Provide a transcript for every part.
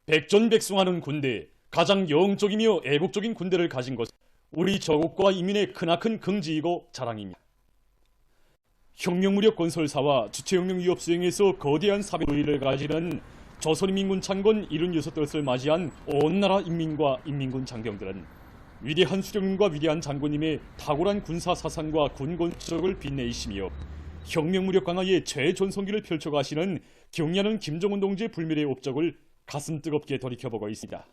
백전백승하는 군대, 가장 영적이며 애국적인 군대를 가진 것은 우리 저국과 인민의 크나큰 긍지이고 자랑입니다. 혁명무력 건설사와 주체혁명 위협 수행에서 거대한 사회주의를 가지는 조선인민군 창건 76떫을 맞이한 온 나라 인민과 인민군 장병들은 위대한 수령님과 위대한 장군님의 탁월한 군사 사상과 군건적을 빛내이시며 혁명무력 강화의 최전성기를 펼쳐가시는 경의하는 김정은 동지의 불멸의 업적을 가슴 뜨겁게 돌이켜보고 있습니다.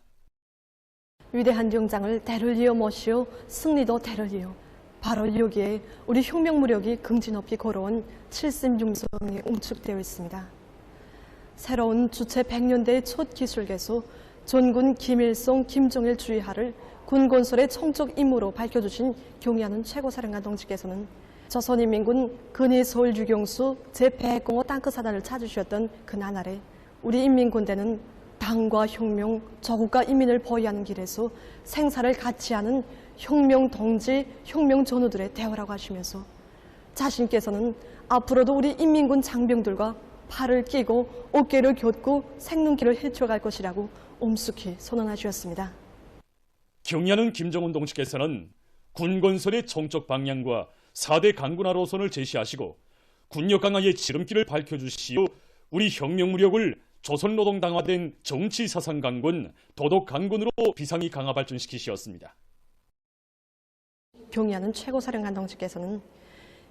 위대한 영장을 대를 이어 모시오 승리도 대를 이어 바로 여기에 우리 혁명무력이 긍지 높이 걸어온 76성이 응축되어 있습니다. 새로운 주체 100년대의 첫 기술개소 전군 김일성, 김정일 주의하를 군건설의 청적 임무로 밝혀주신 경의하는 최고사령관 동지께서는 조선인민군 근위서울 유경수 제100공호 땅크사단을 찾으셨던 그 나날에 우리 인민군대는 당과 혁명, 저국과 인민을 보위하는 길에서 생사를 같이 하는 혁명 동지, 혁명 전우들의 대화라고 하시면서 자신께서는 앞으로도 우리 인민군 장병들과 팔을 끼고 어깨를 곁고 생눈길을 헤쳐갈 것이라고 엄숙히 선언하셨습니다. 경의하는 김정은 동지께서는 군건설의 정적 방향과 4대 강군화로선을 제시하시고 군력 강화의 지름길을 밝혀주시오 우리 혁명무력을 조선노동당화된 정치사상 강군, 도덕 강군으로 비상히 강화 발전시키시었습니다. 경의하는 최고사령관 동지께서는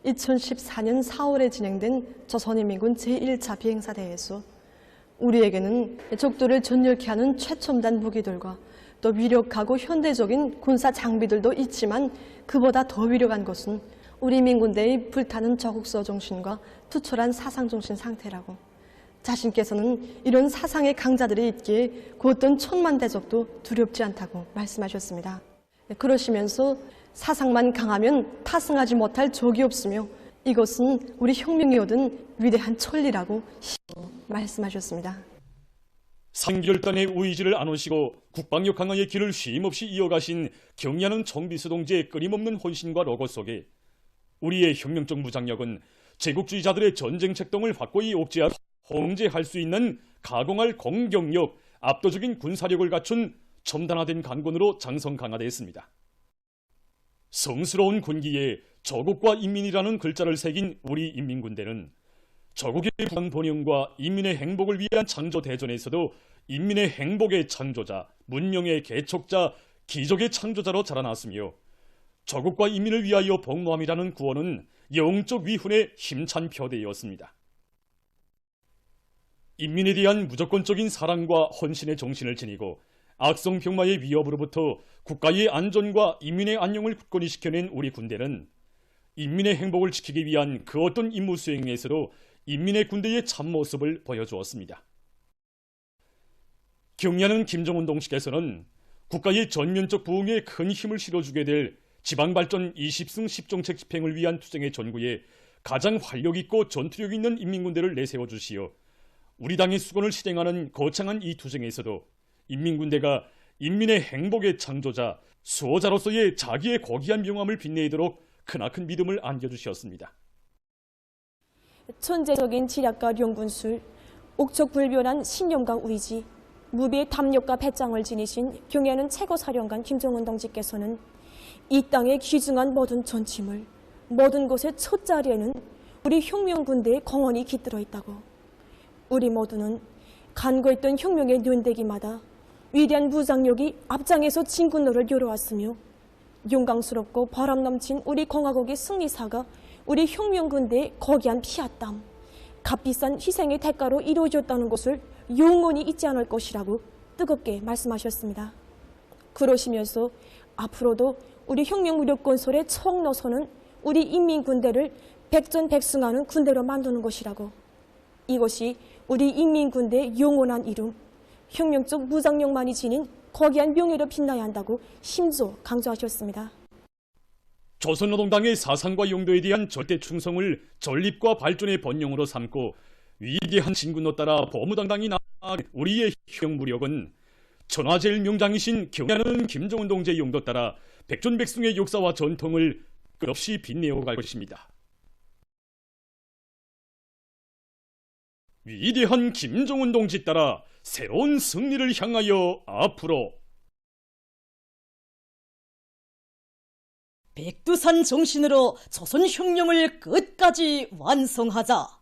2014년 4월에 진행된 조선인민군 제1차 비행사대회에서 우리에게는 적들을 전멸케 하는 최첨단 무기들과 또 위력하고 현대적인 군사 장비들도 있지만 그보다 더 위력한 것은 우리 민군대의 불타는 저국서 정신과 투철한 사상 정신 상태라고 자신께서는 이런 사상의 강자들이 있기에 그 어떤 천만 대적도 두렵지 않다고 말씀하셨습니다. 그러시면서 사상만 강하면 타승하지 못할 적이 없으며 이것은 우리 혁명이 얻은 위대한 천리라고 말씀하셨습니다. 상결단의 우의지를 안으시고 국방력 강화의 길을 쉼없이 이어가신 경의하는 정비수 동지의 끊임없는 헌신과 로고 속에 우리의 혁명적 무장력은 제국주의자들의 전쟁 책동을 확고히 억제하고 통제할 수 있는 가공할 공격력, 압도적인 군사력을 갖춘 첨단화된 강군으로 장성 강화되었습니다. 성스러운 군기에 저국과 인민이라는 글자를 새긴 우리 인민군대는 저국의 부강 번영과 인민의 행복을 위한 창조 대전에서도 인민의 행복의 창조자, 문명의 개척자, 기적의 창조자로 자라났으며 저국과 인민을 위하여 복노함이라는 구호는 영적 위훈의 힘찬 표대였습니다. 인민에 대한 무조건적인 사랑과 헌신의 정신을 지니고 악성병마의 위협으로부터 국가의 안전과 인민의 안녕을 굳건히 지켜낸 우리 군대는 인민의 행복을 지키기 위한 그 어떤 임무 수행에서도 인민의 군대의 참모습을 보여주었습니다. 경의하는 김정은 동지께서는 국가의 전면적 부흥에 큰 힘을 실어주게 될 지방발전 20승 10정책 집행을 위한 투쟁의 전구에 가장 활력있고 전투력 있는 인민군대를 내세워주시어 우리 당의 수건을 실행하는 거창한 이 투쟁에서도 인민군대가 인민의 행복의 창조자, 수호자로서의 자기의 고귀한 명함을 빛내도록 크나큰 믿음을 안겨주셨습니다. 천재적인 지략과 용군술, 옥적불변한 신념과 의지, 무비의 담력과 배짱을 지니신 경의하는 최고사령관 김정은 동지께서는 이 땅의 귀중한 모든 전침을 모든 곳의 첫 자리에는 우리 혁명군대의 공헌이 깃들어 있다고 우리 모두는 간거했던 혁명의 연대기마다 위대한 무장력이 앞장에서 진군로를 열어왔으며 용감스럽고 바람 넘친 우리 공화국의 승리사가 우리 혁명군대의 거기한 피와 땀, 값비싼 희생의 대가로 이루어졌다는 것을 영원히 잊지 않을 것이라고 뜨겁게 말씀하셨습니다. 그러시면서 앞으로도 우리 혁명무력 건설의 총 노선은 우리 인민군대를 백전백승하는 군대로 만드는 것이라고 이것이 우리 인민군대의 영원한 이름, 혁명적 무장력만이 지닌 거기한 명예로 빛나야 한다고 심조 강조하셨습니다. 조선노동당의 사상과 용도에 대한 절대 충성을 전립과 발전의 번영으로 삼고 위대한 진군로 따라 보무당당히 나아간 우리의 혁명무력은 천하제일명장이신 경의하는 김정은 동지의 용도 따라 백전백승의 역사와 전통을 끝없이 빛내어 갈 것입니다. 위대한 김정은 동지 따라 새로운 승리를 향하여 앞으로 백두산 정신으로 조선혁명을 끝까지 완성하자.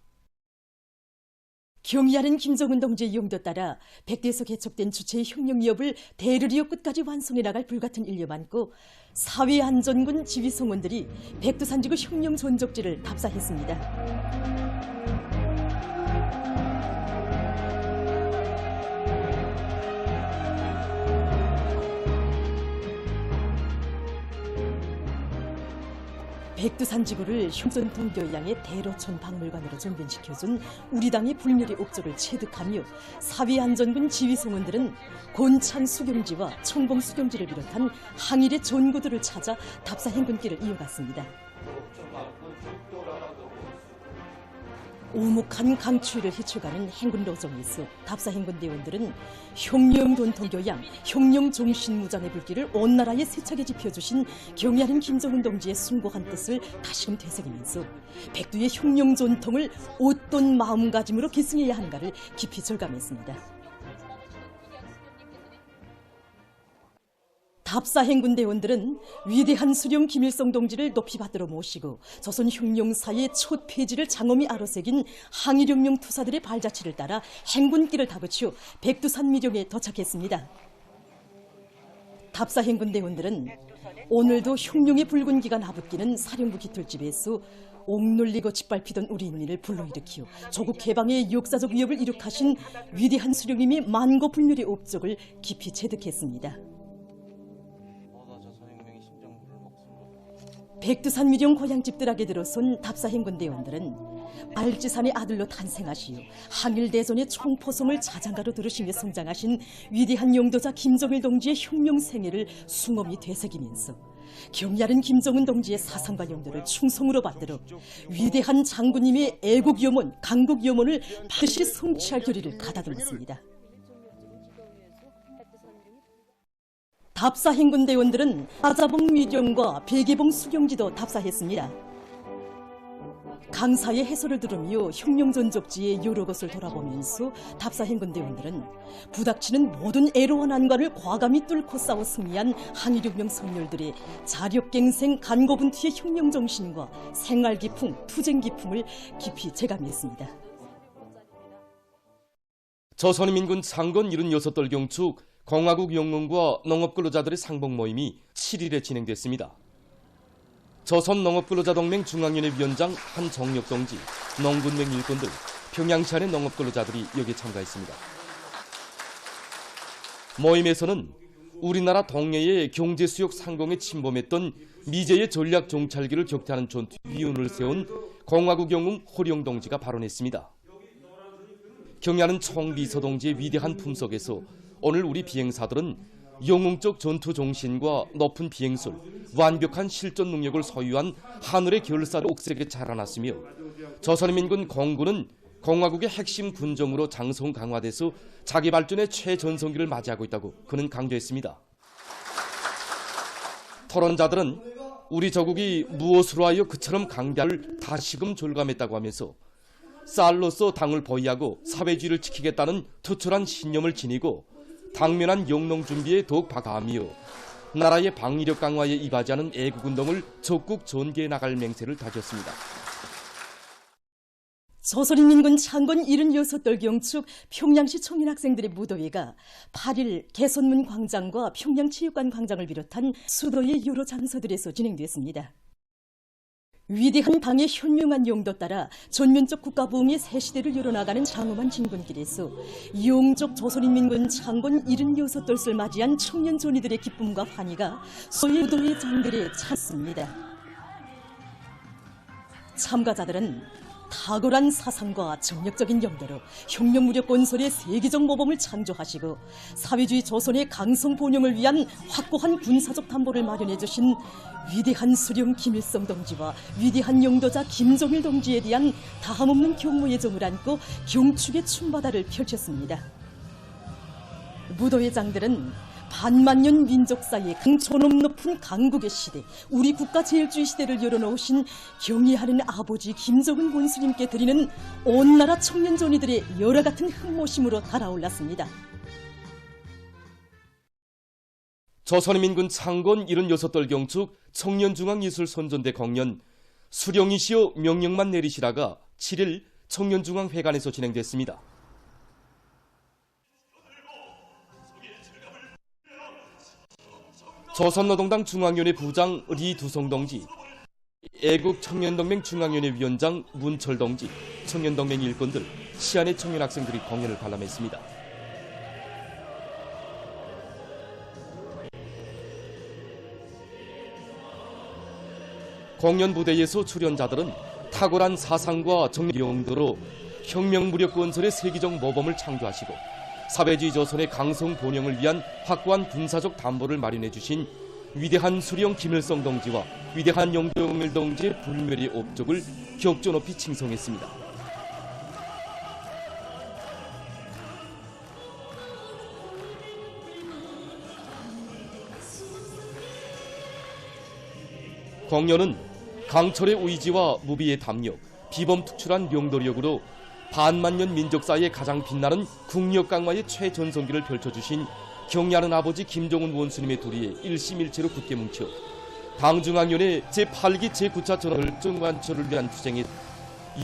경의하는 김정은 동지의 용도 따라 백두에서 개척된 주체의 혁명기업을 대르리어 끝까지 완성해 나갈 불같은 일념 안고 사회안전군 지휘성원들이 백두산지구 혁명 전적지를 답사했습니다. 백두산 지구를 흉전 동교양의 대로촌 박물관으로 전변시켜준 우리 당의 불멸의 옥적을 체득하며 사회안전군 지휘성원들은 곤창 수경지와 청봉 수경지를 비롯한 항일의 전구들을 찾아 답사 행군길을 이어갔습니다. 오목한 강추위를 헤쳐가는 행군 로정에서 답사 행군 대원들은 혁명 돈통교양, 혁명 종신무장의 불길을 온 나라에 세차게 지펴주신 경의하는 김정은 동지의 숭고한 뜻을 다시금 되새기면서 백두의 혁명 전통을 어떤 마음가짐으로 계승해야 하는가를 깊이 절감했습니다. 답사 행군 대원들은 위대한 수령 김일성 동지를 높이 받들어 모시고 조선 혁명사의 첫 페이지를 장엄히 아로새긴 항일혁명 투사들의 발자취를 따라 행군길을 다그쳐 백두산 미령에 도착했습니다. 답사 행군 대원들은 오늘도 혁명의 붉은 기가 나붓기는 사령부 깃털집에서 옥놀리고 짓밟히던 우리 인민을 불러일으키어 조국 개방의 역사적 위협을 이룩하신 위대한 수령님이 만고불멸의 업적을 깊이 체득했습니다. 백두산 미령 고향집들에게 들어선 답사 행군 대원들은 알지산의 아들로 탄생하시어 항일대전의 총포성을 자장가로 들으시며 성장하신 위대한 용도자 김정일 동지의 혁명 생애를 숭엄히 되새기면서 경의하는 김정은 동지의 사상과 용도를 충성으로 받들어 위대한 장군님의 애국염원, 강국염원을 반드시 성취할 결의를 가다듬었습니다. 답사 행군 대원들은 아자봉 미령과 백예봉 수경지도 답사했습니다. 강사의 해설을 들으며 혁명 전적지의 여러 것을 돌아보면서 답사 행군 대원들은 부닥치는 모든 애로와 난관을 과감히 뚫고 싸워 승리한 항일혁명 선열들의 자력갱생 간고분투의 혁명 정신과 생활 기풍, 투쟁 기풍을 깊이 체감했습니다. 조선인민군 창건 76돌 경축 공화국 영농과 농업근로자들의 상봉 모임이 7일에 진행됐습니다. 조선농업근로자동맹 중앙위원회 위원장 한정혁 동지, 농군맹 일꾼 등 평양시 안의 농업근로자들이 여기에 참가했습니다. 모임에서는 우리나라 동해의 경제수역 상공에 침범했던 미제의 전략 정찰기를 격퇴하는 전투 위운을 세운 공화국 영웅 호령 동지가 발언했습니다. 경의하는 총비서 동지의 위대한 품속에서 오늘 우리 비행사들은 영웅적 전투 정신과 높은 비행술, 완벽한 실전 능력을 소유한 하늘의 결사를 옥색에 자라났으며 조선인민군 공군은 공화국의 핵심 군정으로 장성 강화돼서 자기 발전의 최전성기를 맞이하고 있다고 그는 강조했습니다. 토론자들은 우리 조국이 무엇으로 하여 그처럼 강대를 다시금 절감했다고 하면서 쌀로서 당을 보위하고 사회주의를 지키겠다는 투철한 신념을 지니고 당면한 영농 준비에 더욱 박하하며 나라의 방위력 강화에 이바지하는 애국운동을 적극 전개해 나갈 맹세를 다졌습니다. 조선인민군 창건 76돌 경축 평양시 청년학생들의 무도회가 8일 개선문 광장과 평양체육관 광장을 비롯한 수도의 여러 장소들에서 진행됐습니다. 위대한 당의 현명한 용도 따라 전면적 국가부흥의 새 시대를 열어나가는 장엄한 진군길에서 영적 조선인민군 창건 76돌을 맞이한 청년 전이들의 기쁨과 환희가 소의 무도회 장들에 찼습니다. 참가자들은 탁월한 사상과 정력적인 용도로 혁명무력 건설의 세계적 모범을 창조하시고 사회주의 조선의 강성 번영을 위한 확고한 군사적 담보를 마련해 주신 위대한 수령 김일성 동지와 위대한 용도자 김정일 동지에 대한 다함없는 경무의 정을 안고 경축의 춤바다를 펼쳤습니다. 무도회장들은 반만년 민족사의 존엄 높은 강국의 시대, 우리 국가 제일주의 시대를 열어놓으신 경의하는 아버지 김정은 원수님께 드리는 온 나라 청년전이들의 열화 같은 흠모심으로 달아올랐습니다. 조선인민군 창건 76돌 경축 청년중앙예술선전대 공연 수령이시오 명령만 내리시라가 7일 청년중앙회관에서 진행됐습니다. 조선노동당 중앙위원회 부장 리두성 동지, 애국청년동맹 중앙위원회 위원장 문철 동지, 청년동맹 일꾼들, 시안의 청년학생들이 공연을 관람했습니다. 공연 무대에서 출연자들은 탁월한 사상과 정리 용도로 혁명무력 건설의 세계적 모범을 창조하시고 사회주의 조선의 강성 번영을 위한 확고한 군사적 담보를 마련해 주신 위대한 수령 김일성 동지와 위대한 영종일 동지의 불멸의 업적을 격조 높이 칭송했습니다. 공연은 강철의 의지와 무비의 담력, 비범특출한 명도력으로 반만년 민족사의 가장 빛나는 국력 강화의 최전성기를 펼쳐주신 경의하는 아버지 김정은 원수님의 도리에 일심일체로 굳게 뭉쳐 당중앙위원회 제8기 제9차 전월정관철을 위한 투쟁에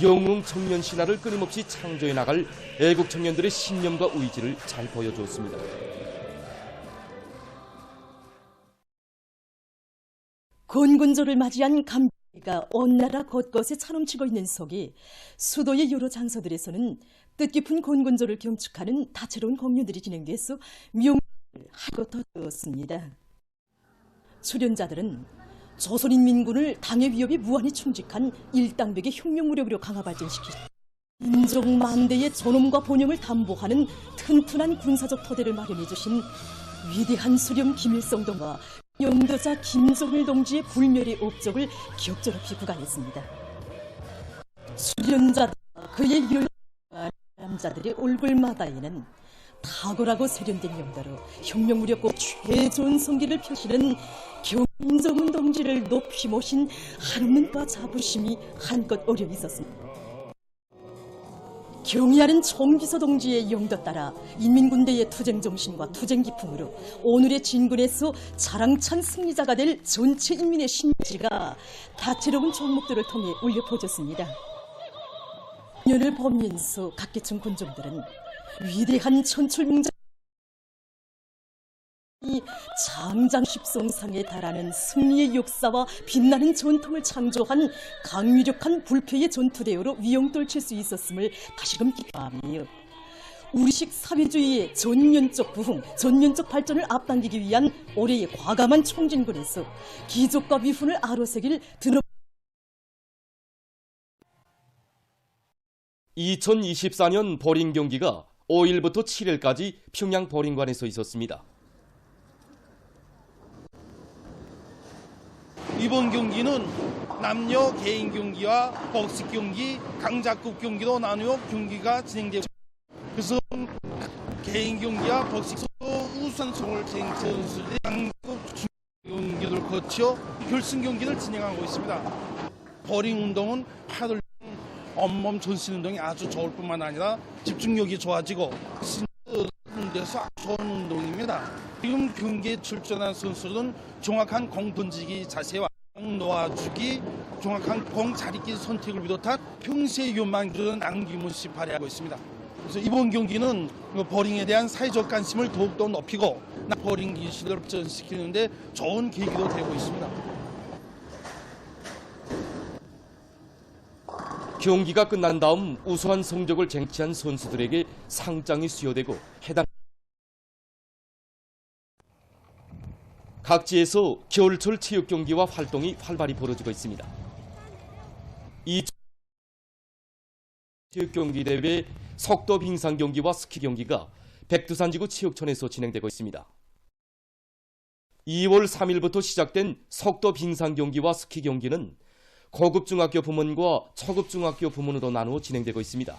영웅 청년 신화를 끊임없이 창조해 나갈 애국 청년들의 신념과 의지를 잘 보여주었습니다. 건군절을 맞이한 감기가 온 나라 곳곳에 차넘치고 있는 속에 수도의 여러 장소들에서는 뜻깊은 건군절을 경축하는 다채로운 공연들이 진행돼서 명을 하고 터졌습니다. 출연자들은 조선인민군을 당의 위협에 무한히 충직한 일당백의 혁명무력으로 강화 발전시키 민족 만대의 존엄과 번영을 담보하는 튼튼한 군사적 토대를 마련해 주신 위대한 수령 김일성 동과 영도자 김정일 동지의 불멸의 업적을 격조롭이 구가했습니다. 출연자들 그의 남자들의 얼굴마다에는 탁월하고 세련된 영도로 혁명무력과 최좋은 성기를 펴시는 김정은 동지를 높이 모신 한없는 바 자부심이 한껏 어려 있었습니다. 경의하는 총비서 동지의 영도 따라 인민군대의 투쟁 정신과 투쟁 기풍으로 오늘의 진군에서 자랑찬 승리자가 될 전체 인민의 신지가 다채로운 종목들을 통해 울려 퍼졌습니다. 공연을 보면서 각계층 군중들은 위대한 천출명장 장장 십성상에 달하는 승리의 역사와 빛나는 전통을 창조한 강위력한 불패의 전투대우로 위용떨칠 수 있었음을 다시금 기뻐하며 우리식 사회주의의 전면적 부흥, 전면적 발전을 앞당기기 위한 올해의 과감한 총진군에서 기적과 위훈을 아로새길 드럼 2024년 보링 경기가 5일부터 7일까지 평양 보링관에서 있었습니다. 이번 경기는 남녀 개인 경기와 복식 경기, 강자급 경기로 나누어 경기가 진행되고 그래서 개인 경기와 복식으로 우선성을 쟁 선수들이 강급 경기를 거쳐 결승 경기를 진행하고 있습니다. 버링 운동은 팔을 온몸 전신 운동이 아주 좋을 뿐만 아니라 집중력이 좋아지고 데서 좋은 운동입니다. 지금 경기에 출전한 선수들은 정확한 공 던지기 자세와 공 놓아주기, 정확한 공 자리끼리 선택을 비롯한 평소의 요망들은 남김없이 발휘하고 있습니다. 그래서 이번 경기는 버링에 대한 사회적 관심을 더욱더 높이고 버링 기술을 발전시키는 데 좋은 계기도 되고 있습니다. 경기가 끝난 다음 우수한 성적을 쟁취한 선수들에게 상장이 수여되고 해당 각지에서 겨울철 체육 경기와 활동이 활발히 벌어지고 있습니다. 이 체육 경기 대회 속도 빙상 경기와 스키 경기가 백두산지구 체육촌에서 진행되고 있습니다. 2월 3일부터 시작된 속도 빙상 경기와 스키 경기는 고급 중학교 부문과 초급 중학교 부문으로 나누어 진행되고 있습니다.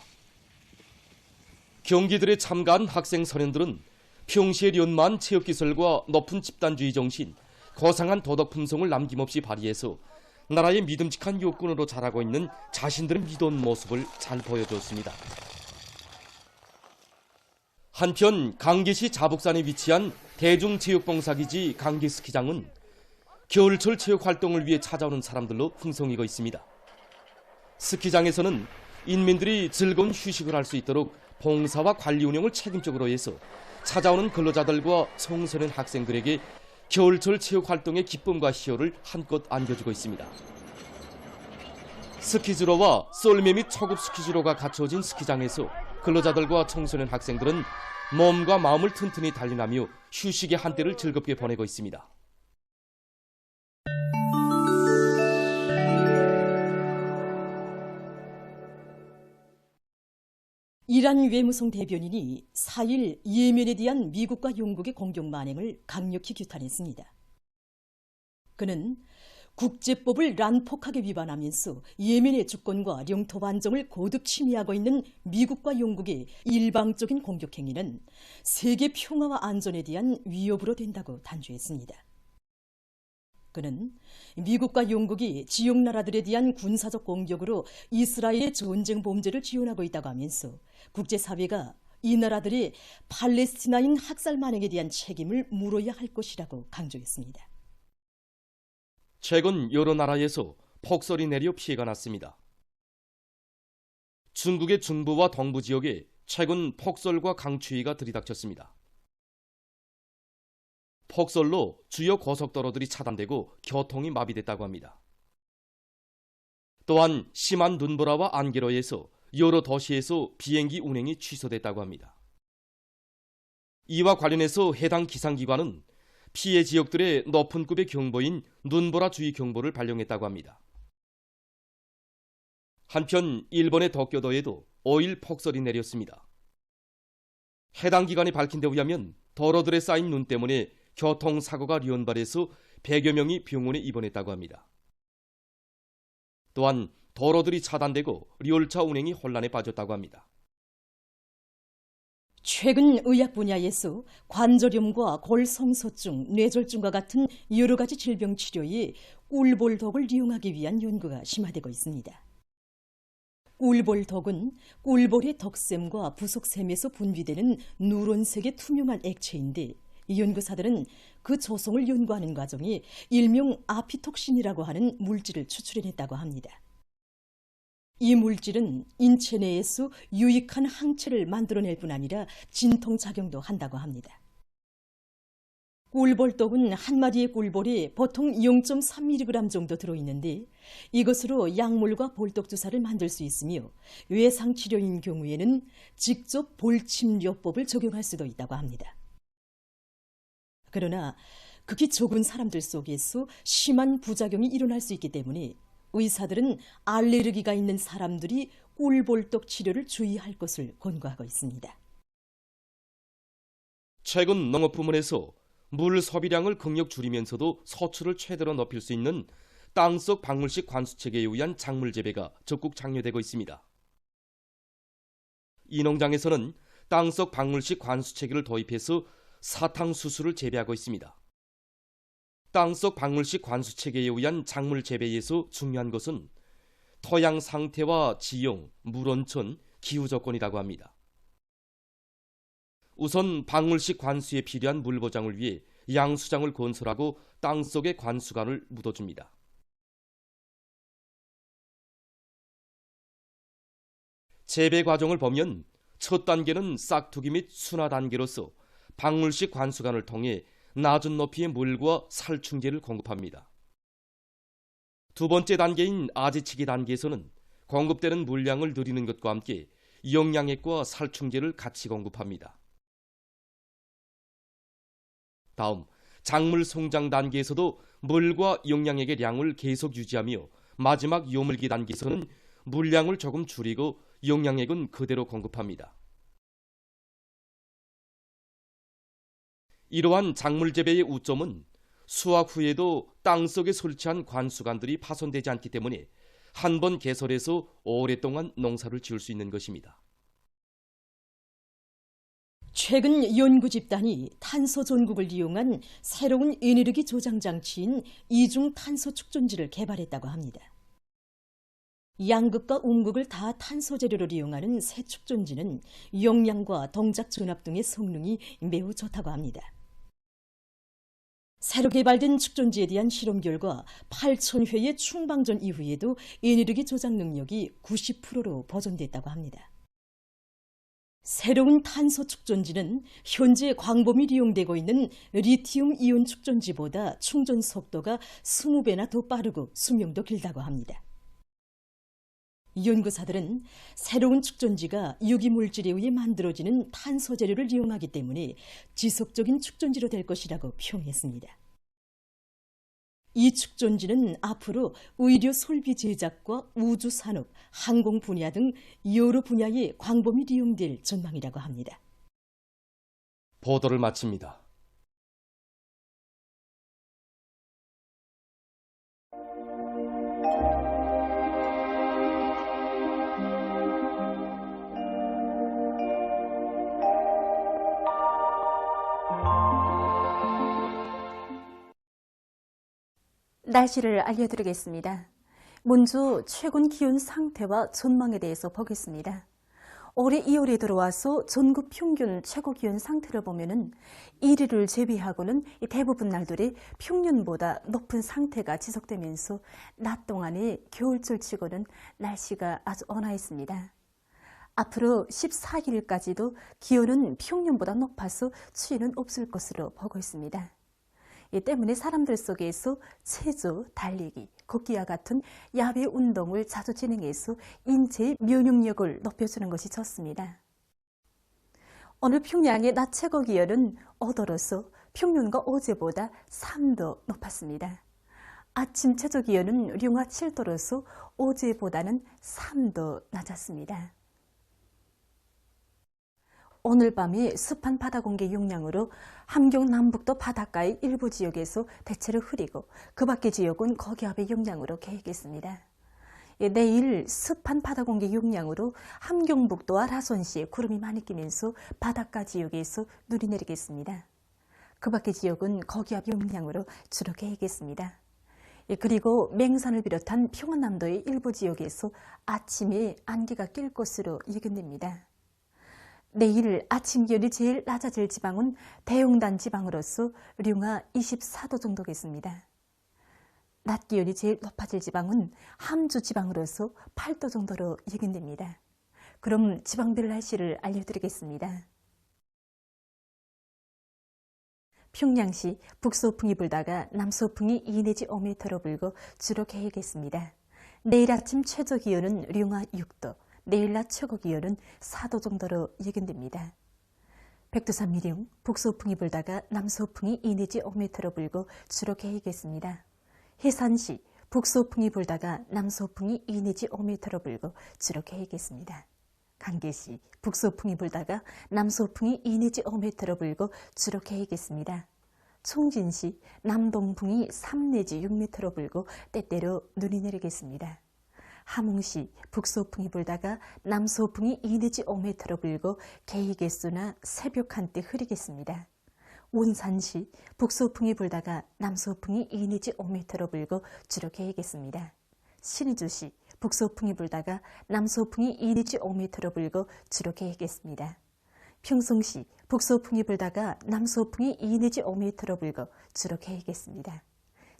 경기들에 참가한 학생 선현들은 평시에 연마한 체육기술과 높은 집단주의 정신, 거상한 도덕 품성을 남김없이 발휘해서 나라의 믿음직한 육군으로 자라고 있는 자신들을 믿어온 모습을 잘 보여줬습니다. 한편 강계시 자북산에 위치한 대중체육봉사기지 강계스키장은 겨울철 체육활동을 위해 찾아오는 사람들로 풍성이고 있습니다. 스키장에서는 인민들이 즐거운 휴식을 할 수 있도록 봉사와 관리 운영을 책임적으로 해서 찾아오는 근로자들과 청소년 학생들에게 겨울철 체육활동의 기쁨과 희열을 한껏 안겨주고 있습니다. 스키즈로와 썰매 및 초급 스키즈로가 갖춰진 스키장에서 근로자들과 청소년 학생들은 몸과 마음을 튼튼히 단련하며 휴식의 한때를 즐겁게 보내고 있습니다. 이란 외무성 대변인이 4일 예멘에 대한 미국과 영국의 공격 만행을 강력히 규탄했습니다. 그는 국제법을 난폭하게 위반하면서 예멘의 주권과 영토 반정을 거듭 침해하고 있는 미국과 영국의 일방적인 공격 행위는 세계 평화와 안전에 대한 위협으로 된다고 단죄했습니다. 그는 미국과 영국이 지역 나라들에 대한 군사적 공격으로 이스라엘의 전쟁 범죄를 지원하고 있다고 하면서 국제사회가 이 나라들의 팔레스티나인 학살 만행에 대한 책임을 물어야 할 것이라고 강조했습니다. 최근 여러 나라에서 폭설이 내려 피해가 났습니다. 중국의 중부와 동부 지역에 최근 폭설과 강추위가 들이닥쳤습니다. 폭설로 주요 고속도로들이 차단되고 교통이 마비됐다고 합니다. 또한 심한 눈보라와 안개로에서 여러 도시에서 비행기 운행이 취소됐다고 합니다. 이와 관련해서 해당 기상기관은 피해 지역들의 높은 급의 경보인 눈보라 주의 경보를 발령했다고 합니다. 한편 일본의 도쿄도에도 5일 폭설이 내렸습니다. 해당 기관이 밝힌 데 의하면 도로들에 쌓인 눈 때문에 교통사고가 련발해서 100여 명이 병원에 입원했다고 합니다. 또한 도로들이 차단되고 열차 운행이 혼란에 빠졌다고 합니다. 최근 의학 분야에서 관절염과 골성소증, 뇌졸중과 같은 여러 가지 질병 치료에 꿀볼독을 이용하기 위한 연구가 심화되고 있습니다. 꿀볼독은 꿀볼의 덕샘과 부속샘에서 분비되는 누런색의 투명한 액체인데 이 연구사들은 그 조성을 연구하는 과정에 일명 아피톡신이라고 하는 물질을 추출해냈다고 합니다. 이 물질은 인체 내에서 유익한 항체를 만들어낼 뿐 아니라 진통작용도 한다고 합니다. 꿀볼독은 한 마리의 꿀볼에 보통 0.3mg 정도 들어있는데 이것으로 약물과 볼독 주사를 만들 수 있으며 외상치료인 경우에는 직접 볼침요법을 적용할 수도 있다고 합니다. 그러나 극히 적은 사람들 속에서 심한 부작용이 일어날 수 있기 때문에 의사들은 알레르기가 있는 사람들이 꿀볼독 치료를 주의할 것을 권고하고 있습니다. 최근 농업 부문에서 물 소비량을 극력 줄이면서도 소출을 최대로 높일 수 있는 땅속 박물식 관수체계에 의한 작물 재배가 적극 장려되고 있습니다. 이 농장에서는 땅속 박물식 관수체계를 도입해서 사탕수수를 재배하고 있습니다. 땅속 박물식 관수체계에 의한 작물 재배에서 중요한 것은 토양 상태와 지형, 물온천, 기후 조건이라고 합니다. 우선 박물식 관수에 필요한 물 보장을 위해 양수장을 건설하고 땅속에 관수관을 묻어줍니다. 재배 과정을 보면 첫 단계는 싹두기 및 순화 단계로서 박물식 관수관을 통해 낮은 높이의 물과 살충제를 공급합니다. 두 번째 단계인 아지치기 단계에서는 공급되는 물량을 늘리는 것과 함께 영양액과 살충제를 같이 공급합니다. 다음 작물 성장 단계에서도 물과 영양액의 량을 계속 유지하며 마지막 요물기 단계에서는 물량을 조금 줄이고 영양액은 그대로 공급합니다. 이러한 작물 재배의 우점은 수확 후에도 땅속에 설치한 관수관들이 파손되지 않기 때문에 한 번 개설해서 오랫동안 농사를 지을 수 있는 것입니다. 최근 연구 집단이 탄소 전국을 이용한 새로운 에너지 조장 장치인 이중 탄소 축전지를 개발했다고 합니다. 양극과 음극을 다 탄소 재료로 이용하는 새 축전지는 용량과 동작 전압 등의 성능이 매우 좋다고 합니다. 새로 개발된 축전지에 대한 실험 결과 8,000회의 충방전 이후에도 에너지 조작 능력이 90%로 보존됐다고 합니다. 새로운 탄소 축전지는 현재 광범위 이용되고 있는 리튬 이온 축전지보다 충전 속도가 20배나 더 빠르고 수명도 길다고 합니다. 연구사들은 새로운 축전지가 유기물질에 의해 만들어지는 탄소 재료를 이용하기 때문에 지속적인 축전지로 될 것이라고 평했습니다. 이 축전지는 앞으로 의료 설비 제작과 우주 산업, 항공 분야 등 여러 분야에 광범위 이용될 전망이라고 합니다. 보도를 마칩니다. 날씨를 알려드리겠습니다. 먼저 최근 기온 상태와 전망에 대해서 보겠습니다. 올해 2월에 들어와서 전국 평균 최고 기온 상태를 보면은 1위를 제외하고는 대부분 날들이 평년보다 높은 상태가 지속되면서 낮 동안에 겨울철 치고는 날씨가 아주 온화했습니다. 앞으로 14일까지도 기온은 평년보다 높아서 추위는 없을 것으로 보고 있습니다. 이 때문에 사람들 속에서 체조, 달리기, 걷기와 같은 야외 운동을 자주 진행해서 인체의 면역력을 높여주는 것이 좋습니다. 오늘 평양의 낮 최고 기온은 5도로서 평년과 어제보다 3도 높았습니다. 아침 최저 기온은 룡화 7도로서 어제보다는 3도 낮았습니다. 오늘 밤이 습한 바다 공기 영향으로 함경 남북도 바닷가의 일부 지역에서 대체로 흐리고 그 밖의 지역은 고기압의 영향으로 계획했습니다. 내일 습한 바다 공기 영향으로 함경북도와 라선시에 구름이 많이 끼면서 바닷가 지역에서 눈이 내리겠습니다. 그 밖의 지역은 고기압 영향으로 주로 계획했습니다. 그리고 맹산을 비롯한 평안남도의 일부 지역에서 아침에 안개가 낄 것으로 예견됩니다. 내일 아침 기온이 제일 낮아질 지방은 대용단 지방으로서 룡화 24도 정도겠습니다. 낮 기온이 제일 높아질 지방은 함주 지방으로서 8도 정도로 예견됩니다. 그럼 지방별 날씨를 알려드리겠습니다. 평양시 북서풍이 불다가 남서풍이 2 내지 5m로 불고 주로 계획했습니다. 내일 아침 최저 기온은 룡화 6도, 내일 낮 최고 기온은 4도 정도로 예견됩니다. 백두산 미령, 북서풍이 불다가 남서풍이 2 내지 5m로 불고 주로 계획했습니다. 해산시, 북서풍이 불다가 남서풍이 2 내지 5m로 불고 주로 계획했습니다. 강계시, 북서풍이 불다가 남서풍이 2 내지 5m로 불고 주로 계획했습니다. 총진시, 남동풍이 3 내지 6m로 불고 때때로 눈이 내리겠습니다. 함흥시 북서풍이 불다가 남서풍이 2 내지 5m로 불고 개희개수나 새벽 한때 흐리겠습니다. 온산시 북서풍이 불다가 남서풍이 2 내지 5m로 불고 주로 개희겠습니다. 신의주시 북서풍이 불다가 남서풍이 2 내지 5m로 불고 주로 개희겠습니다. 평성시 북서풍이 불다가 남서풍이 2 내지 5m로 불고 주로 개희겠습니다.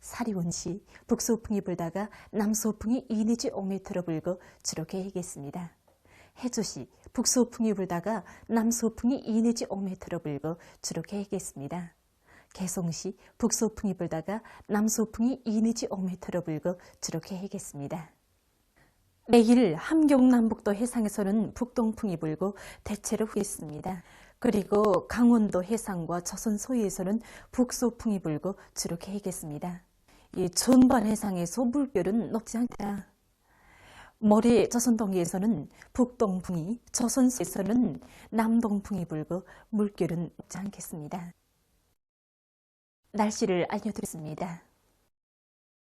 사리원시 북서풍이 불다가 남서풍이 2 내지 5m로 불고 주로 계획했습니다. 해주시 북서풍이 불다가 남서풍이 2 내지 5m로 불고 주로 계획했습니다. 개성시 북서풍이 불다가 남서풍이 2 내지 5m로 불고 주로 계획했습니다. 내일 함경 남북도 해상에서는 북동풍이 불고 대체로 후했습니다. 그리고 강원도 해상과 조선 서해에서는 북서풍이 불고 주로 계획했습니다. 이 전반 해상에서 물결은 높지 않다. 모레 조선 동해에서는 북동풍이, 조선서에서는 남동풍이 불고 물결은 높지 않겠습니다. 날씨를 알려드렸습니다.